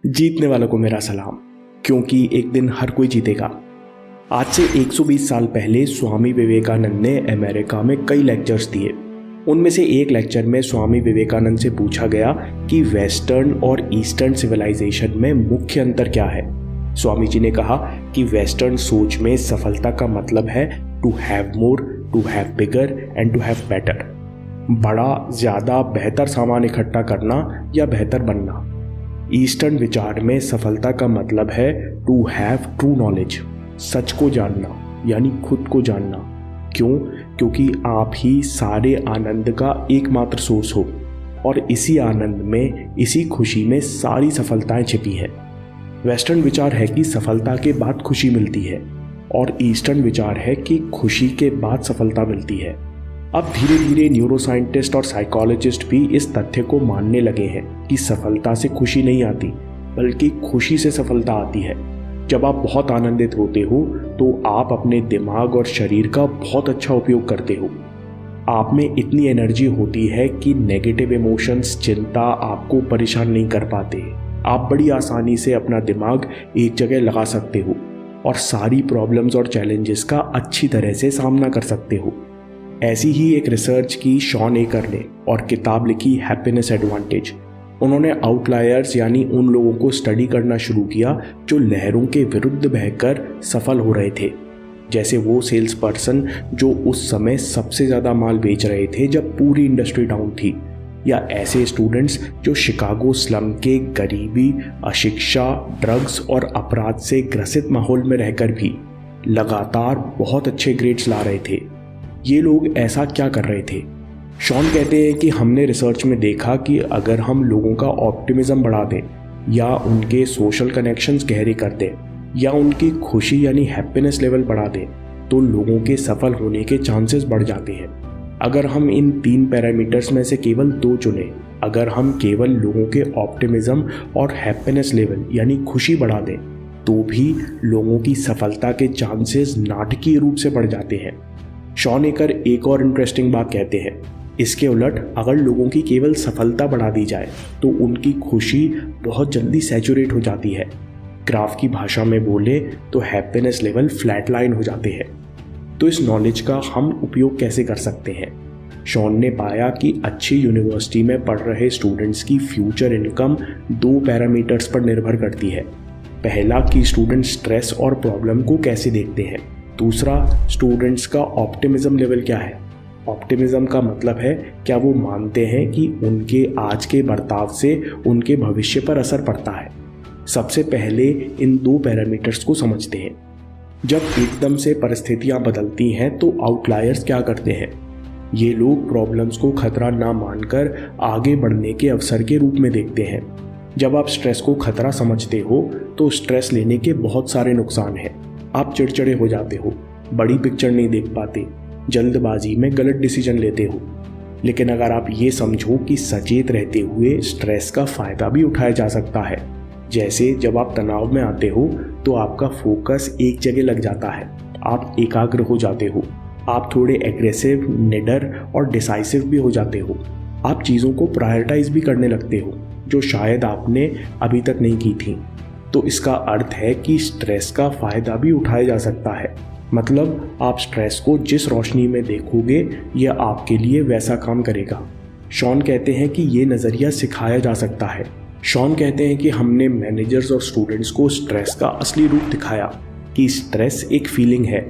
जीतने वालों को मेरा सलाम, क्योंकि एक दिन हर कोई जीतेगा। आज से 120 साल पहले स्वामी विवेकानंद ने अमेरिका में कई लेक्चर्स दिए। उनमें से एक लेक्चर में स्वामी विवेकानंद से पूछा गया कि वेस्टर्न और ईस्टर्न सिविलाइजेशन में मुख्य अंतर क्या है। स्वामी जी ने कहा कि वेस्टर्न सोच में सफलता का मतलब है to have more, to have bigger and to have better. बड़ा, ज़्यादा, बेहतर सामान इकट्ठा करना या बेहतर बनना। ईस्टर्न विचार में सफलता का मतलब है टू हैव ट्रू नॉलेज, सच को जानना यानी खुद को जानना। क्यों? क्योंकि आप ही सारे आनंद का एकमात्र सोर्स हो और इसी आनंद में, इसी खुशी में सारी सफलताएं छिपी हैं। वेस्टर्न विचार है कि सफलता के बाद खुशी मिलती है और ईस्टर्न विचार है कि खुशी के बाद सफलता मिलती है। अब धीरे धीरे न्यूरोसाइंटिस्ट और साइकोलॉजिस्ट भी इस तथ्य को मानने लगे हैं कि सफलता से खुशी नहीं आती, बल्कि खुशी से सफलता आती है। जब आप बहुत आनंदित होते हो तो आप अपने दिमाग और शरीर का बहुत अच्छा उपयोग करते हो। आप में इतनी एनर्जी होती है कि नेगेटिव इमोशंस, चिंता आपको परेशान नहीं कर पाते। आप बड़ी आसानी से अपना दिमाग एक जगह लगा सकते हो और सारी प्रॉब्लम्स और चैलेंजेस का अच्छी तरह से सामना कर सकते हो। ऐसी ही एक रिसर्च की शॉन एकर ने और किताब लिखी हैप्पीनेस एडवांटेज। उन्होंने आउटलायर्स यानी उन लोगों को स्टडी करना शुरू किया जो लहरों के विरुद्ध बहकर सफल हो रहे थे, जैसे वो सेल्स पर्सन जो उस समय सबसे ज़्यादा माल बेच रहे थे जब पूरी इंडस्ट्री डाउन थी, या ऐसे स्टूडेंट्स जो शिकागो स्लम के गरीबी, अशिक्षा, ड्रग्स और अपराध से ग्रसित माहौल में रहकर भी लगातार बहुत अच्छे ग्रेड्स ला रहे थे। ये लोग ऐसा क्या कर रहे थे? शॉन कहते हैं कि हमने रिसर्च में देखा कि अगर हम लोगों का ऑप्टिमिज्म बढ़ा दें या उनके सोशल कनेक्शंस गहरे कर दें या उनकी खुशी यानी हैप्पीनेस लेवल बढ़ा दें तो लोगों के सफल होने के चांसेस बढ़ जाते हैं। अगर हम इन 3 पैरामीटर्स में से केवल 2 चुनें, अगर हम केवल लोगों के ऑप्टिमिज्म और हैप्पीनेस लेवल यानी खुशी बढ़ा दें तो भी लोगों की सफलता के चांसेस नाटकीय रूप से बढ़ जाते हैं। शॉन एकर एक और इंटरेस्टिंग बात कहते हैं, इसके उलट अगर लोगों की केवल सफलता बढ़ा दी जाए तो उनकी खुशी बहुत जल्दी सैचुरेट हो जाती है। ग्राफ की भाषा में बोले तो हैप्पीनेस लेवल फ्लैट लाइन हो जाते हैं। तो इस नॉलेज का हम उपयोग कैसे कर सकते हैं? शॉन ने पाया कि अच्छी यूनिवर्सिटी में पढ़ रहे स्टूडेंट्स की फ्यूचर इनकम 2 पैरामीटर्स पर निर्भर करती है। पहला कि स्टूडेंट स्ट्रेस और प्रॉब्लम को कैसे देखते हैं। दूसरा, स्टूडेंट्स का ऑप्टिमिज्म लेवल क्या है। ऑप्टिमिज्म का मतलब है क्या वो मानते हैं कि उनके आज के बर्ताव से उनके भविष्य पर असर पड़ता है। सबसे पहले इन 2 पैरामीटर्स को समझते हैं। जब एकदम से परिस्थितियां बदलती हैं तो आउटलायर्स क्या करते हैं? ये लोग प्रॉब्लम्स को खतरा ना मानकर आगे बढ़ने के अवसर के रूप में देखते हैं। जब आप स्ट्रेस को खतरा समझते हो तो स्ट्रेस लेने के बहुत सारे नुकसान हैं। आप चिड़चिड़े हो जाते हो, बड़ी पिक्चर नहीं देख पाते, जल्दबाजी में गलत डिसीजन लेते हो। लेकिन अगर आप ये समझो कि सचेत रहते हुए स्ट्रेस का फ़ायदा भी उठाया जा सकता है, जैसे जब आप तनाव में आते हो तो आपका फोकस एक जगह लग जाता है, आप एकाग्र हो जाते हो, आप थोड़े एग्रेसिव, निडर और डिसाइसिव भी हो जाते हो। आप चीज़ों को प्रायोरिटाइज भी करने लगते हो जो शायद आपने अभी तक नहीं की थी। तो इसका अर्थ है कि स्ट्रेस का फ़ायदा भी उठाया जा सकता है। मतलब आप स्ट्रेस को जिस रोशनी में देखोगे यह आपके लिए वैसा काम करेगा। शॉन कहते हैं कि ये नज़रिया सिखाया जा सकता है। शॉन कहते हैं कि हमने मैनेजर्स और स्टूडेंट्स को स्ट्रेस का असली रूप दिखाया कि स्ट्रेस एक फीलिंग है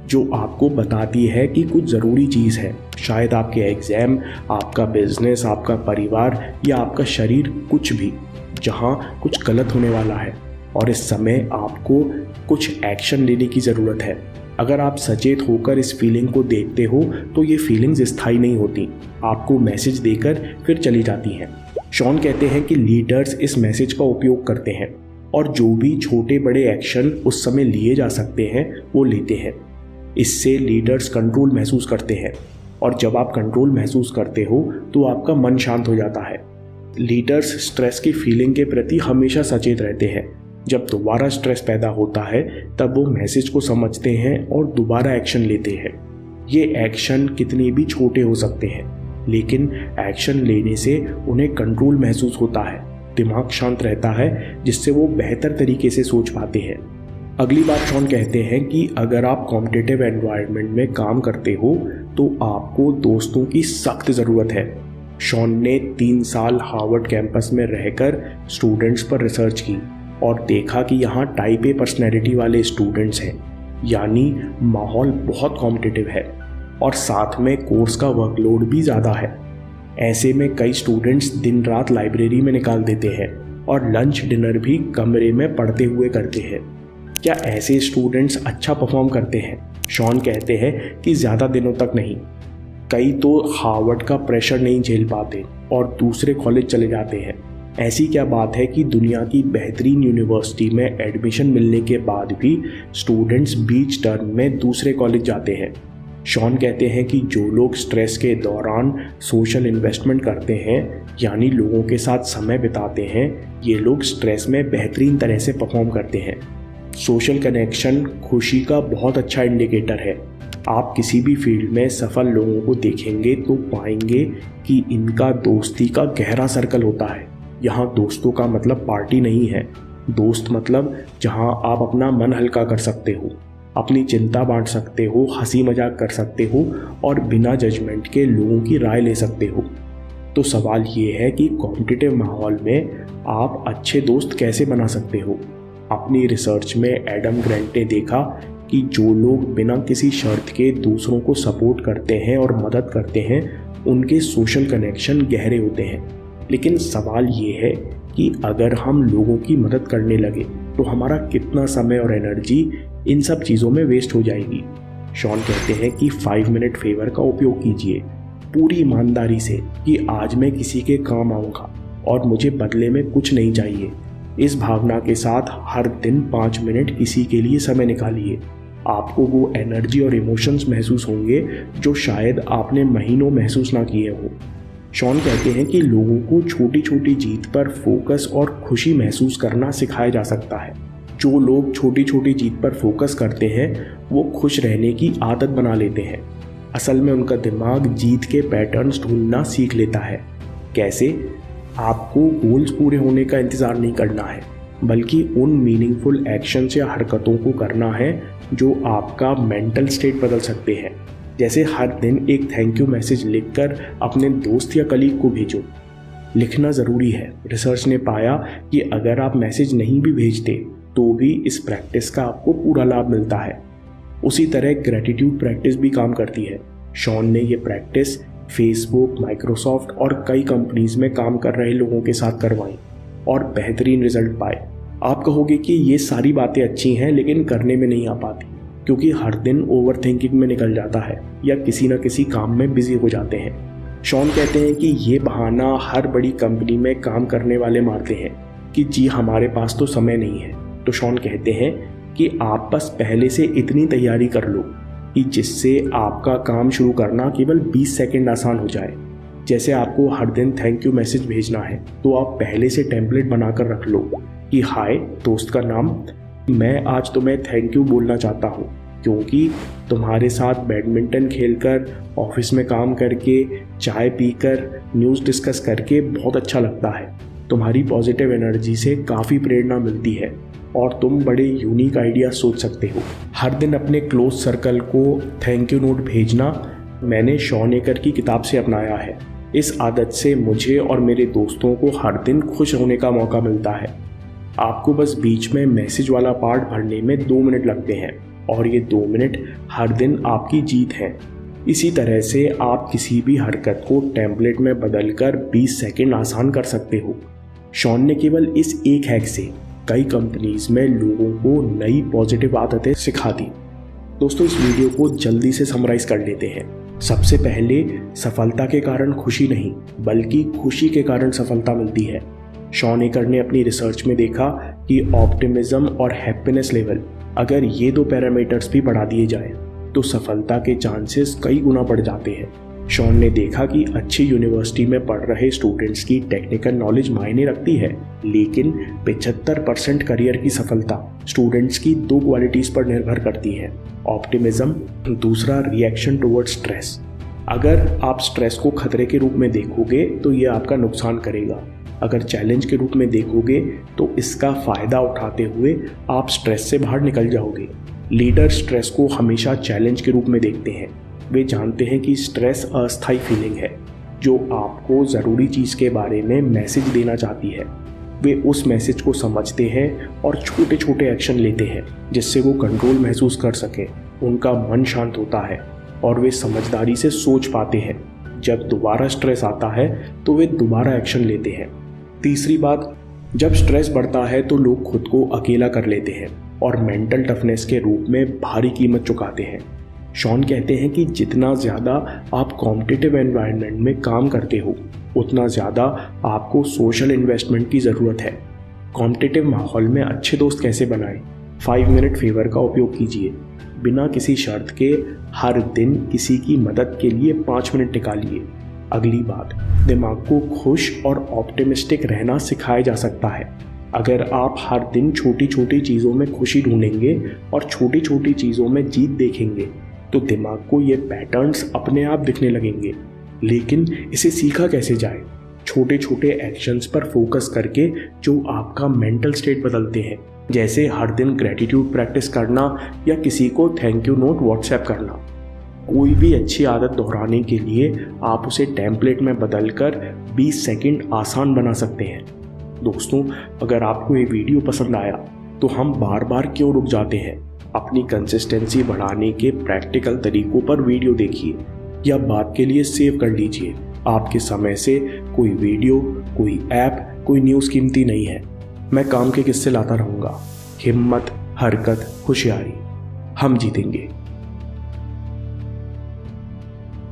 जो आपको बताती है कि कुछ ज़रूरी चीज़ है, शायद आपके एग्ज़ाम, आपका बिजनेस, आपका परिवार या आपका शरीर, कुछ भी, जहाँ कुछ गलत होने वाला है और इस समय आपको कुछ एक्शन लेने की ज़रूरत है। अगर आप सचेत होकर इस फीलिंग को देखते हो तो ये फीलिंग्स स्थायी नहीं होती, आपको मैसेज देकर फिर चली जाती हैं। शॉन कहते हैं कि लीडर्स इस मैसेज का उपयोग करते हैं और जो भी छोटे बड़े एक्शन उस समय लिए जा सकते हैं वो लेते हैं। इससे लीडर्स कंट्रोल महसूस करते हैं और जब आप कंट्रोल महसूस करते हो तो आपका मन शांत हो जाता है। लीडर्स स्ट्रेस की फीलिंग के प्रति हमेशा सचेत रहते हैं। जब दोबारा स्ट्रेस पैदा होता है तब वो मैसेज को समझते हैं और दोबारा एक्शन लेते हैं। ये एक्शन कितने भी छोटे हो सकते हैं, लेकिन एक्शन लेने से उन्हें कंट्रोल महसूस होता है, दिमाग शांत रहता है, जिससे वो बेहतर तरीके से सोच पाते हैं। अगली बात शॉन कहते हैं कि अगर आप कॉम्पिटिटिव एनवायरनमेंट में काम करते हो तो आपको दोस्तों की सख्त ज़रूरत है। शॉन ने 3 साल हार्वर्ड कैंपस में रहकर स्टूडेंट्स पर रिसर्च की और देखा कि यहाँ टाइप ए पर्सनैलिटी वाले स्टूडेंट्स हैं, यानी माहौल बहुत कॉम्पिटिटिव है और साथ में कोर्स का वर्कलोड भी ज़्यादा है। ऐसे में कई स्टूडेंट्स दिन रात लाइब्रेरी में निकाल देते हैं और लंच डिनर भी कमरे में पढ़ते हुए करते हैं। क्या ऐसे स्टूडेंट्स अच्छा परफॉर्म करते हैं? शॉन कहते हैं कि ज़्यादा दिनों तक नहीं। कई तो हार्वर्ड का प्रेशर नहीं झेल पाते और दूसरे कॉलेज चले जाते हैं। ऐसी क्या बात है कि दुनिया की बेहतरीन यूनिवर्सिटी में एडमिशन मिलने के बाद भी स्टूडेंट्स बीच टर्म में दूसरे कॉलेज जाते हैं। शॉन कहते हैं कि जो लोग स्ट्रेस के दौरान सोशल इन्वेस्टमेंट करते हैं, यानी लोगों के साथ समय बिताते हैं, ये लोग स्ट्रेस में बेहतरीन तरह से परफॉर्म करते हैं। सोशल कनेक्शन खुशी का बहुत अच्छा इंडिकेटर है। आप किसी भी फील्ड में सफल लोगों को देखेंगे तो पाएंगे कि इनका दोस्ती का गहरा सर्कल होता है। यहाँ दोस्तों का मतलब पार्टी नहीं है। दोस्त मतलब जहाँ आप अपना मन हल्का कर सकते हो, अपनी चिंता बांट सकते हो, हंसी मजाक कर सकते हो और बिना जजमेंट के लोगों की राय ले सकते हो। तो सवाल ये है कि कॉम्पिटिटिव माहौल में आप अच्छे दोस्त कैसे बना सकते हो। अपनी रिसर्च में एडम ग्रेंट ने देखा कि जो लोग बिना किसी शर्त के दूसरों को सपोर्ट करते हैं और मदद करते हैं, उनके सोशल कनेक्शन गहरे होते हैं। लेकिन सवाल ये है कि अगर हम लोगों की मदद करने लगे तो हमारा कितना समय और एनर्जी इन सब चीज़ों में वेस्ट हो जाएगी। शॉन कहते हैं कि 5 मिनट फेवर का उपयोग कीजिए पूरी ईमानदारी से कि आज मैं किसी के काम आऊँगा और मुझे बदले में कुछ नहीं चाहिए। इस भावना के साथ हर दिन 5 मिनट किसी के लिए समय निकालिए। आपको वो एनर्जी और इमोशंस महसूस होंगे जो शायद आपने महीनों महसूस ना किए हो। शॉन कहते हैं कि लोगों को छोटी छोटी जीत पर फोकस और खुशी महसूस करना सिखाया जा सकता है। जो लोग छोटी छोटी जीत पर फोकस करते हैं वो खुश रहने की आदत बना लेते हैं। असल में उनका दिमाग जीत के पैटर्न्स ढूंढना सीख लेता है। कैसे? आपको गोल्स पूरे होने का इंतज़ार नहीं करना है, बल्कि उन मीनिंगफुल एक्शंस या हरकतों को करना है जो आपका मेंटल स्टेट बदल सकते हैं। जैसे हर दिन एक थैंक यू मैसेज लिखकर अपने दोस्त या कलीग को भेजो। लिखना ज़रूरी है। रिसर्च ने पाया कि अगर आप मैसेज नहीं भी भेजते तो भी इस प्रैक्टिस का आपको पूरा लाभ मिलता है। उसी तरह ग्रेटिट्यूड प्रैक्टिस भी काम करती है। शॉन ने ये प्रैक्टिस फेसबुक, माइक्रोसॉफ्ट और कई कंपनीज में काम कर रहे लोगों के साथ करवाई और बेहतरीन रिजल्ट पाए। आप कहोगे कि ये सारी बातें अच्छी हैं लेकिन करने में नहीं आ पाती, क्योंकि हर दिन ओवर थिंकिंग में निकल जाता है या किसी न किसी काम में बिजी हो जाते हैं। शॉन कहते हैं कि ये बहाना हर बड़ी कंपनी में काम करने वाले मारते हैं कि जी हमारे पास तो समय नहीं है। तो शॉन कहते हैं कि आप बस पहले से इतनी तैयारी कर लो कि जिससे आपका काम शुरू करना केवल 20 सेकंड आसान हो जाए। जैसे आपको हर दिन थैंक यू मैसेज भेजना है तो आप पहले से टेम्पलेट बनाकर रख लो कि हाय दोस्त का नाम, मैं आज तुम्हें थैंक यू बोलना चाहता हूँ क्योंकि तुम्हारे साथ बैडमिंटन खेलकर, ऑफिस में काम करके, चाय पीकर, न्यूज़ डिस्कस करके बहुत अच्छा लगता है। तुम्हारी पॉजिटिव एनर्जी से काफ़ी प्रेरणा मिलती है और तुम बड़े यूनिक आइडिया सोच सकते हो। हर दिन अपने क्लोज सर्कल को थैंक यू नोट भेजना मैंने शॉन एकर की किताब से अपनाया है। इस आदत से मुझे और मेरे दोस्तों को हर दिन खुश होने का मौका मिलता है। आपको बस बीच में मैसेज वाला पार्ट भरने में 2 मिनट लगते हैं और ये 2 मिनट हर दिन आपकी जीत है। इसी तरह से आप किसी भी हरकत को टेम्पलेट में बदलकर 20 सेकंड आसान कर सकते हो। शॉन ने केवल इस एक हैक से कई कंपनीज में लोगों को नई पॉजिटिव आदतें सिखा दी। दोस्तों इस वीडियो को जल्दी से समराइज कर लेते हैं। सबसे पहले सफलता के कारण खुशी नहीं बल्कि खुशी के कारण सफलता मिलती है। शॉन एकर ने अपनी रिसर्च में देखा कि ऑप्टिमिज्म और हैप्पीनेस लेवल, अगर ये 2 पैरामीटर्स भी बढ़ा दिए जाए तो सफलता के चांसेस कई गुना बढ़ जाते हैं। शॉन ने देखा कि अच्छी यूनिवर्सिटी में पढ़ रहे स्टूडेंट्स की टेक्निकल नॉलेज मायने रखती है, लेकिन 75% करियर की सफलता स्टूडेंट्स की 2 क्वालिटीज़ पर निर्भर करती है। ऑप्टिमिज्म, दूसरा रिएक्शन टुवर्ड्स स्ट्रेस। अगर आप स्ट्रेस को खतरे के रूप में देखोगे तो ये आपका नुकसान करेगा। अगर चैलेंज के रूप में देखोगे तो इसका फ़ायदा उठाते हुए आप स्ट्रेस से बाहर निकल जाओगे। लीडर स्ट्रेस को हमेशा चैलेंज के रूप में देखते हैं। वे जानते हैं कि स्ट्रेस अस्थायी फीलिंग है जो आपको ज़रूरी चीज़ के बारे में मैसेज देना चाहती है। वे उस मैसेज को समझते हैं और छोटे छोटे एक्शन लेते हैं जिससे वो कंट्रोल महसूस कर सकें। उनका मन शांत होता है और वे समझदारी से सोच पाते हैं। जब दोबारा स्ट्रेस आता है तो वे दोबारा एक्शन लेते हैं। तीसरी बात, जब स्ट्रेस बढ़ता है तो लोग खुद को अकेला कर लेते हैं और मेंटल टफनेस के रूप में भारी कीमत चुकाते हैं। शॉन कहते हैं कि जितना ज़्यादा आप कॉम्पिटिटिव एनवायरनमेंट में काम करते हो उतना ज़्यादा आपको सोशल इन्वेस्टमेंट की ज़रूरत है। कॉम्पिटिटिव माहौल में अच्छे दोस्त कैसे बनाएं? 5 मिनट फेवर का उपयोग कीजिए। बिना किसी शर्त के हर दिन किसी की मदद के लिए 5 मिनट निकालिए। अगली बात, दिमाग को खुश और ऑप्टिमिस्टिक रहना सिखाया जा सकता है। अगर आप हर दिन छोटी छोटी चीज़ों में खुशी ढूंढेंगे और छोटी छोटी चीज़ों में जीत देखेंगे तो दिमाग को ये पैटर्न्स अपने आप दिखने लगेंगे। लेकिन इसे सीखा कैसे जाए? छोटे छोटे एक्शंस पर फोकस करके जो आपका मेंटल स्टेट बदलते हैं, जैसे हर दिन ग्रेटिट्यूड प्रैक्टिस करना या किसी को थैंक यू नोट व्हाट्सएप करना। कोई भी अच्छी आदत दोहराने के लिए आप उसे टेम्पलेट में बदलकर 20 सेकंड आसान बना सकते हैं। दोस्तों, अगर आपको ये वीडियो पसंद आया तो हम बार बार क्यों रुक जाते हैं? अपनी कंसिस्टेंसी बढ़ाने के प्रैक्टिकल तरीकों पर वीडियो देखिए या बात के लिए सेव कर लीजिए। आपके समय से कोई वीडियो, कोई ऐप, कोई न्यूज़ कीमती नहीं है। मैं काम के किस्से लाता रहूँगा। हिम्मत, हरकत, होशियारी, हम जीतेंगे।